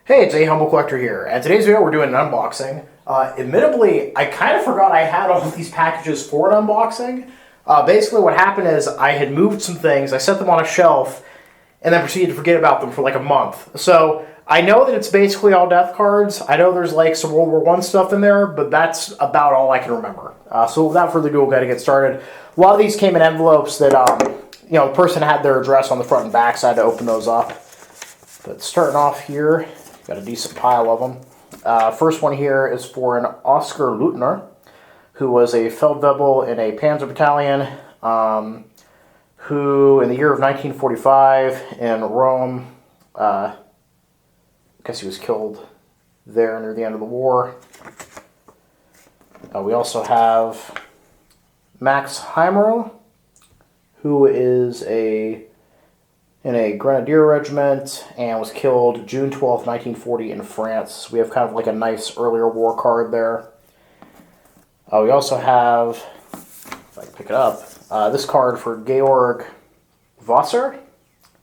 Hey, it's A Humble Collector here, and today's video we're doing an unboxing. Admittedly, I kind of forgot I had all of these packages for an unboxing. Basically what happened is I had moved some things, I set them on a shelf, and then proceeded to forget about them for like a month. So I know that it's basically all death cards. I know there's like some World War I stuff in there, but that's about all I can remember. So without further ado, we'll go to get started. A lot of these came in envelopes that, the person had their address on the front and back, so I had to open those up. But starting off here, got a decent pile of them. First one here is for an Oscar Leutner, who was a Feldwebel in a Panzer battalion, who in the year of 1945 in Rome, I guess he was killed there near the end of the war. We also have Max Heimero, who is in a Grenadier regiment and was killed June 12, 1940 in France. We have kind of like a nice earlier war card there. We also have, if I can pick it up, this card for Georg Wasser,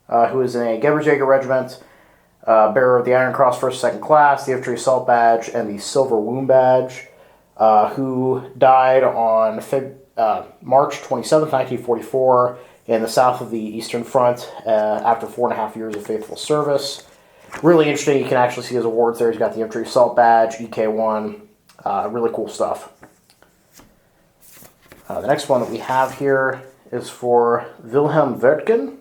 who is in a Gewürzträger regiment, bearer of the Iron Cross First Second Class, the Infantry Assault Badge, and the Silver Wound Badge, who died on March 27, 1944, in the south of the Eastern Front after 4.5 years of faithful service. Really interesting. You can actually see his awards there. He's got the Infantry Assault Badge, EK1. Really cool stuff. The next one that we have here is for Wilhelm Wertgen,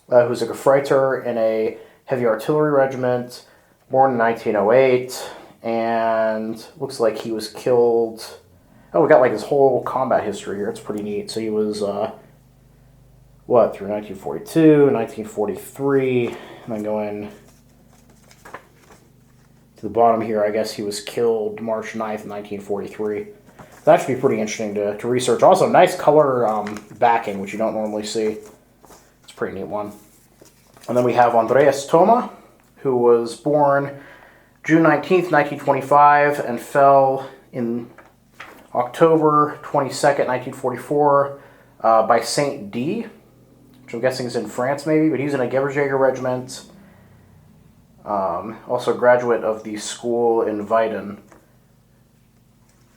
who's a Gefreiter in a heavy artillery regiment, born in 1908, and looks like he was killed. Oh, we got like his whole combat history here. It's pretty neat. So he was through 1942, 1943, and then going to the bottom here, I guess he was killed March 9th, 1943. That should be pretty interesting to research. Also, nice color backing, which you don't normally see. It's a pretty neat one. And then we have Andreas Thoma, who was born June 19th, 1925, and fell in October 22nd, 1944, by Saint D, which I'm guessing is in France maybe, but he's in a Gewürzträger regiment. Also a graduate of the school in Weiden.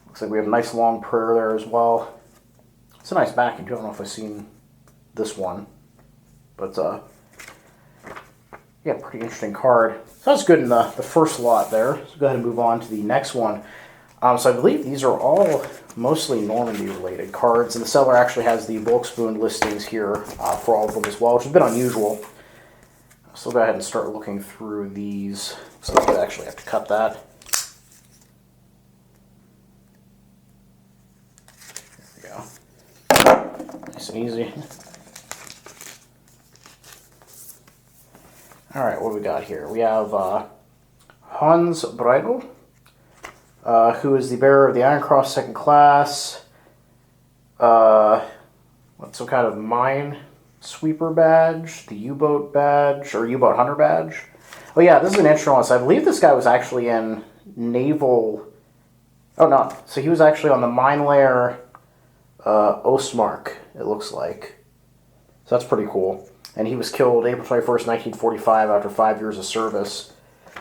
Looks like we have a nice long prayer there as well. It's a nice backing too. I don't know if I've seen this one, but yeah, pretty interesting card. So that's good in the first lot there. So go ahead and move on to the next one. So I believe these are all mostly Normandy-related cards, and the seller actually has the bulk spoon listings here for all of them as well, which has been unusual. So we'll go ahead and start looking through these. So I actually have to cut that. There we go. Nice and easy. All right, what do we got here? We have Hans Breidel, who is the bearer of the Iron Cross Second Class, what's some kind of mine sweeper badge, the U-boat badge, or U-boat hunter badge. Oh yeah, this is an interesting one. So I believe this guy was actually in Naval, oh no, so he was actually on the mine layer Ostmark, it looks like. So that's pretty cool. And he was killed April 21st, 1945 after 5 years of service.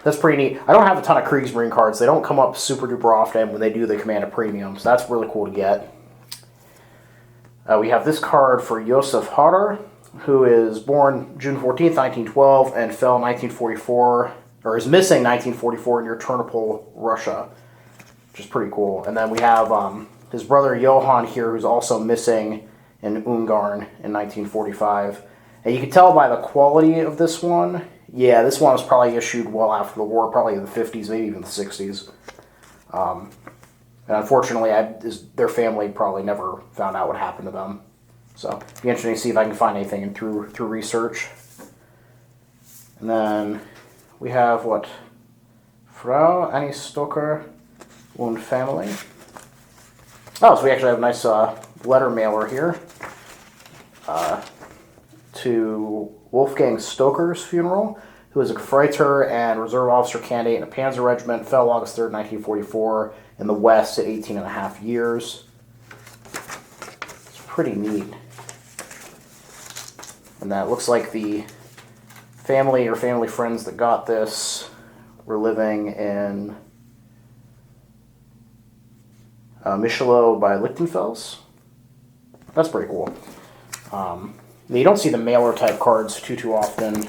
That's pretty neat. I don't have a ton of Kriegsmarine cards. They don't come up super duper often. When they do, they command a premium. So that's really cool to get. We have this card for Josef Harrer, who is born June 14th, 1912, and fell in 1944, or is missing 1944 near Ternopil, Russia, which is pretty cool. And then we have his brother Johann here, who's also missing in Ungarn in 1945. And you can tell by the quality of this one. Yeah, this one was probably issued well after the war, probably in the 50s, maybe even the 60s. And unfortunately, their family probably never found out what happened to them. So it'd be interesting to see if I can find anything through research. And then we have what? Frau Annie Stoker und family. Oh, so we actually have a nice letter mailer here. To Wolfgang Stoker's funeral, who was a Gefreiter and reserve officer candidate in a Panzer regiment, fell August 3rd, 1944, in the West at 18.5 years. It's pretty neat. And that looks like the family or family friends that got this were living in Michelo by Lichtenfels. That's pretty cool. You don't see the mailer type cards too often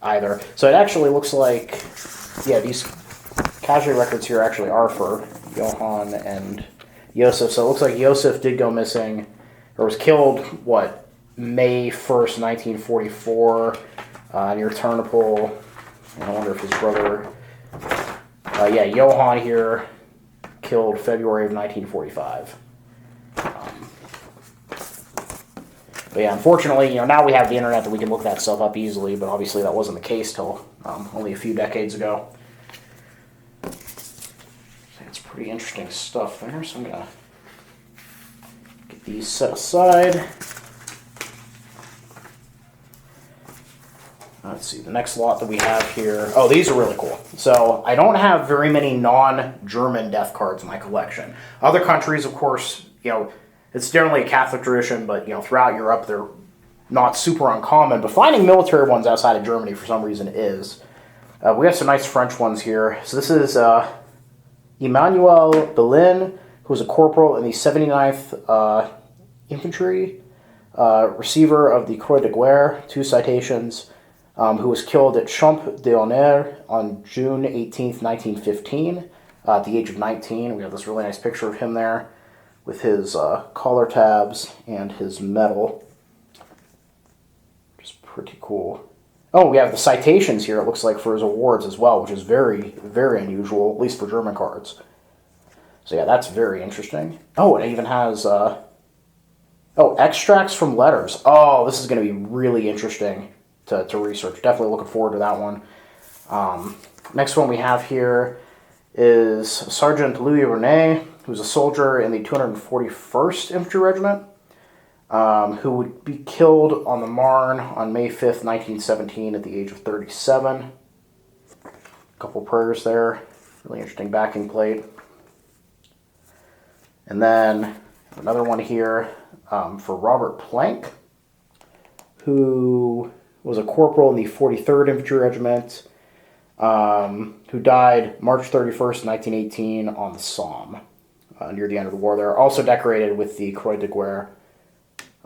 either. So it actually looks like, yeah, these casualty records here actually are for Johann and Josef. So it looks like Josef did go missing, or was killed, what, May 1st, 1944, near Ternopil. I wonder if his brother, yeah, Johann here, killed February of 1945. But yeah, unfortunately, now we have the internet that we can look that stuff up easily, but obviously that wasn't the case till only a few decades ago. It's pretty interesting stuff there, so I'm going to get these set aside. Let's see, the next lot that we have here. Oh, these are really cool. So I don't have very many non-German death cards in my collection. Other countries, of course, it's generally a Catholic tradition, but throughout Europe they're not super uncommon. But finding military ones outside of Germany for some reason is. We have some nice French ones here. So this is Emmanuel Belin, who was a corporal in the 79th Infantry, receiver of the Croix de Guerre, 2 citations, who was killed at Champ d'Honneur on June 18th, 1915, at the age of 19. We have this really nice picture of him there, with his collar tabs and his medal. Which is pretty cool. Oh, we have the citations here, it looks like, for his awards as well, which is very, very unusual, at least for German cards. So yeah, that's very interesting. Oh, it even has, extracts from letters. Oh, this is going to be really interesting to research. Definitely looking forward to that one. Next one we have here is Sergeant Louis René, who's a soldier in the 241st Infantry Regiment, who would be killed on the Marne on May 5th, 1917 at the age of 37. A couple prayers there. Really interesting backing plate. And then another one here for Robert Planck, who was a corporal in the 43rd Infantry Regiment, who died March 31st, 1918 on the Somme, near the end of the war there. Also decorated with the Croix de Guerre.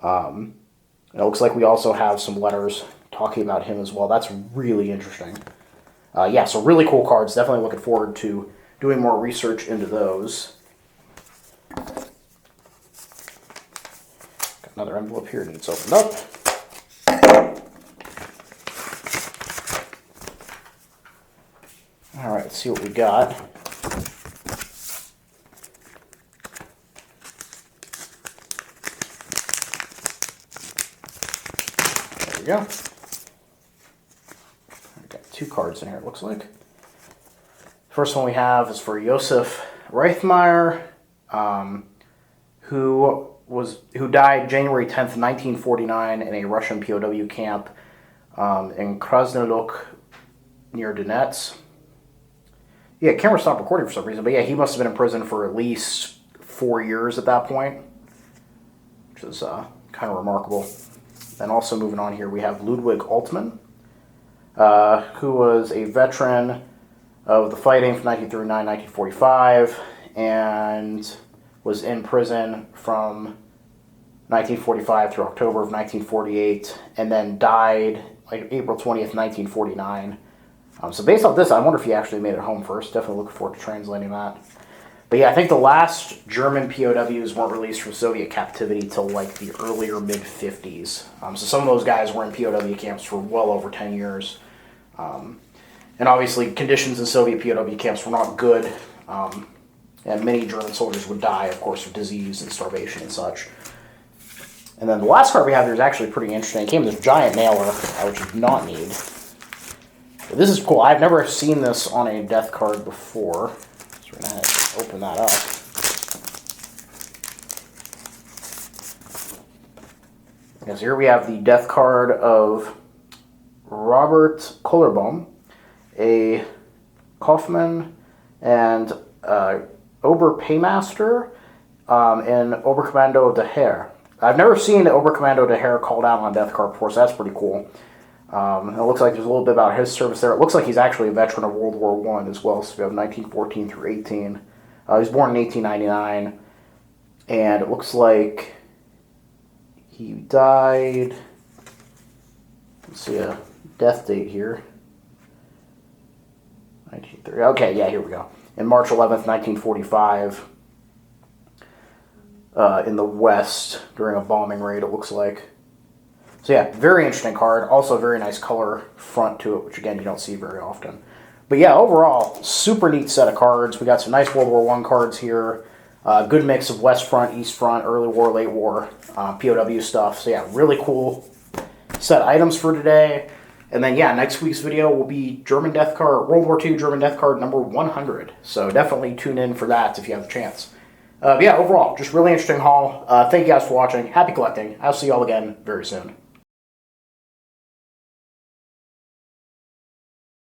It looks like we also have some letters talking about him as well. That's really interesting. Yeah, so really cool cards. Definitely looking forward to doing more research into those. Got another envelope here that needs opened up. All right, let's see what we got. There we go. I've got 2 cards in here, it looks like. First one we have is for Josef Reichmeyer, who died January 10th, 1949 in a Russian POW camp in Krasnoluk near Donetsk. Yeah, camera stopped recording for some reason, but yeah, he must have been in prison for at least 4 years at that point, which is kind of remarkable. Then also moving on here, we have Ludwig Altmann, who was a veteran of the fighting from 1939-1945, and was in prison from 1945 through October of 1948, and then died like April 20th, 1949. So based off this, I wonder if he actually made it home first. Definitely looking forward to translating that. But yeah, I think the last German POWs weren't released from Soviet captivity till like the earlier mid-50s. So some of those guys were in POW camps for well over 10 years. And obviously conditions in Soviet POW camps were not good. And many German soldiers would die, of course, of disease and starvation and such. And then the last card we have here is actually pretty interesting. It came with this giant mailer, which I did not need. But this is cool. I've never seen this on a death card before. So we're going to open that up. Because here we have the death card of Robert Kullerbaum, a Kaufmann and Oberpaymaster in Oberkommando de Heer. I've never seen Oberkommando de Heer called out on a death card before, so that's pretty cool. It looks like there's a little bit about his service there. It looks like he's actually a veteran of World War I as well, so we have 1914 through 18. He was born in 1899, and it looks like he died, let's see a death date here, 1930, okay, yeah, here we go, in March 11th, 1945, in the West during a bombing raid, it looks like. So yeah, very interesting card. Also a very nice color front to it, which again, you don't see very often. But yeah, overall, super neat set of cards. We got some nice World War I cards here. Good mix of West Front, East Front, early war, late war, POW stuff. So yeah, really cool set of items for today. And then yeah, next week's video will be German Death Card, World War II German Death Card number 100. So definitely tune in for that if you have the chance. But yeah, overall, just really interesting haul. Thank you guys for watching. Happy collecting. I'll see you all again very soon.